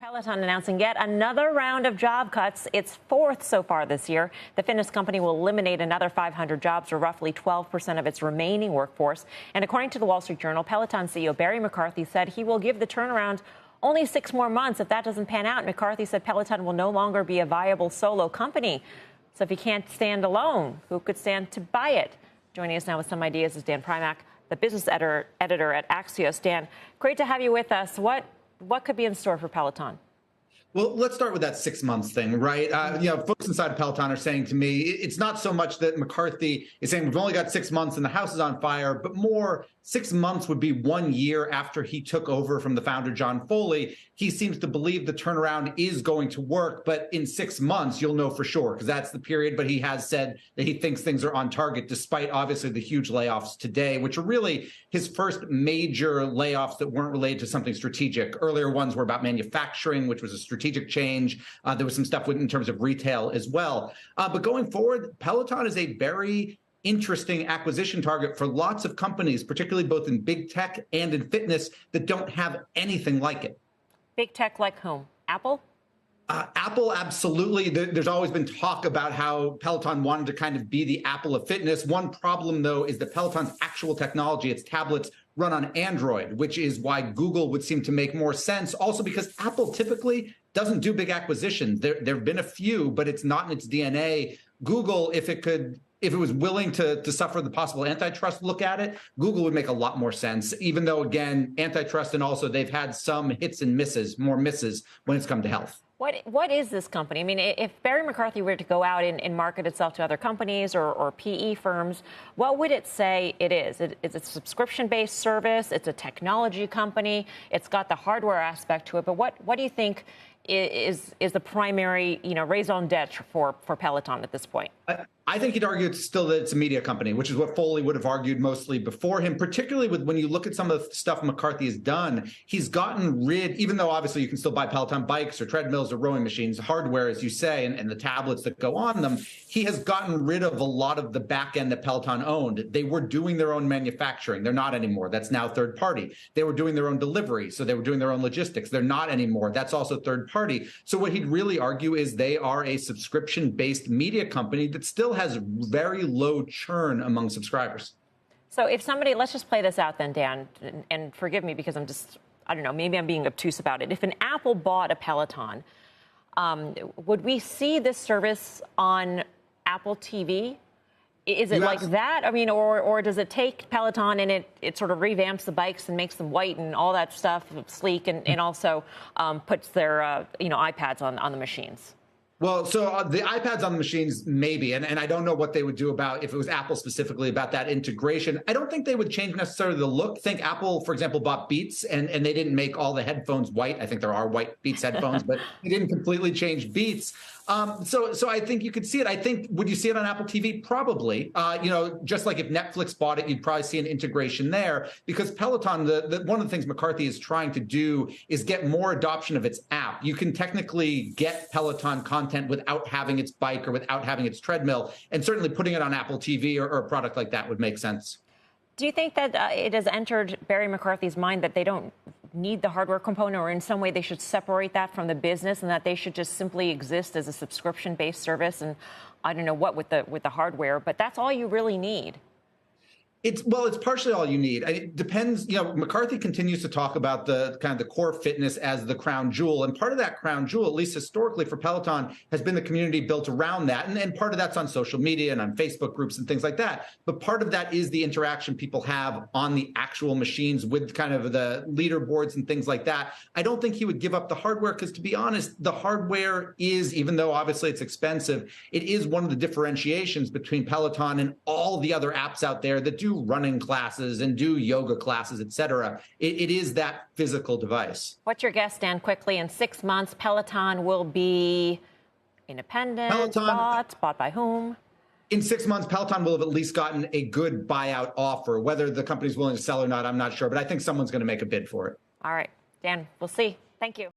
Peloton announcing yet another round of job cuts, its fourth so far this year. The fitness company will eliminate another 500 jobs, or roughly 12% of its remaining workforce. And according to the Wall Street Journal, Peloton CEO Barry McCarthy said he will give the turnaround only 6 more months. If that doesn't pan out, McCarthy said Peloton will no longer be a viable solo company. So if he can't stand alone, who could stand to buy it? Joining us now with some ideas is Dan Primack, the business editor at Axios. Dan, great to have you with us. What could be in store for Peloton? Well, let's start with that 6 months thing, right? Folks inside of Peloton are saying to me, it's not so much that McCarthy is saying we've only got 6 months and the house is on fire, but more 6 months would be 1 year after he took over from the founder, John Foley. He seems to believe the turnaround is going to work, but in 6 months, you'll know for sure, because that's the period. But he has said that he thinks things are on target, despite obviously the huge layoffs today, which are really his first major layoffs that weren't related to something strategic. Earlier ones were about manufacturing, which was a strategic change. There was some stuff in terms of retail as well. But going forward, Peloton is a very interesting acquisition target for lots of companies, particularly both in big tech and in fitness, that don't have anything like it. Big tech like whom? Apple? Apple, absolutely. There's always been talk about how Peloton wanted to kind of be the Apple of fitness. One problem, though, is that Peloton's actual technology, its tablets, run on Android, which is why Google would seem to make more sense. Also because Apple typically doesn't do big acquisitions. There have been a few, but it's not in its DNA. Google, if it was willing to suffer the possible antitrust look at it, Google would make a lot more sense, even though, again, antitrust, and also they've had some hits and misses, more misses when it's come to health. What is this company? I mean, if Barry McCarthy were to go out and market itself to other companies or PE firms, what would it say it is? It's a subscription-based service. It's a technology company. It's got the hardware aspect to it. But what do you think is the primary, raison d'etre for Peloton at this point? I think he'd argue still that it's a media company, which is what Foley would have argued mostly before him, particularly when you look at some of the stuff McCarthy has done. He's gotten rid, even though obviously you can still buy Peloton bikes or treadmills or rowing machines, hardware, as you say, and the tablets that go on them, he has gotten rid of a lot of the back end that Peloton owned. They were doing their own manufacturing. They're not anymore. That's now third party. They were doing their own delivery, so they were doing their own logistics. They're not anymore. That's also third party. So what he'd really argue is they are a subscription-based media company that still has very low churn among subscribers. So if somebody, let's just play this out then, Dan, and forgive me because I don't know, maybe I'm being obtuse about it. If an Apple bought a Peloton, would we see this service on Apple TV? Is it like that? I mean, or does it take Peloton and it sort of revamps the bikes and makes them white and all that stuff, sleek, and also puts their, iPads on the machines? Well, so the iPads on the machines, maybe, and I don't know what they would do about, if it was Apple specifically, about that integration. I don't think they would change necessarily the look. Think Apple, for example, bought Beats, and they didn't make all the headphones white. I think there are white Beats headphones, but they didn't completely change Beats. So I think you could see it. I think, would you see it on Apple TV? Probably. Just like if Netflix bought it, you'd probably see an integration there, because Peloton, one of the things McCarthy is trying to do is get more adoption of its app. You can technically get Peloton content without having its bike or without having its treadmill, and certainly putting it on Apple TV or a product like that would make sense. Do you think that it has entered Barry McCarthy's mind that they don't need the hardware component, or in some way they should separate that from the business and that they should just simply exist as a subscription-based service? And I don't know what with the hardware, but that's all you really need. It's partially all you need. It depends. McCarthy continues to talk about the kind of the core fitness as the crown jewel. And part of that crown jewel, at least historically for Peloton, has been the community built around that. And part of that's on social media and on Facebook groups and things like that. But part of that is the interaction people have on the actual machines with kind of the leaderboards and things like that. I don't think he would give up the hardware because, to be honest, the hardware is, even though obviously it's expensive, it is one of the differentiations between Peloton and all the other apps out there that do running classes and do yoga classes, et cetera. It is that physical device. What's your guess, Dan, quickly? In 6 months, Peloton will be independent, bought by whom? In 6 months, Peloton will have at least gotten a good buyout offer. Whether the company's willing to sell or not, I'm not sure, but I think someone's going to make a bid for it. All right, Dan, we'll see. Thank you.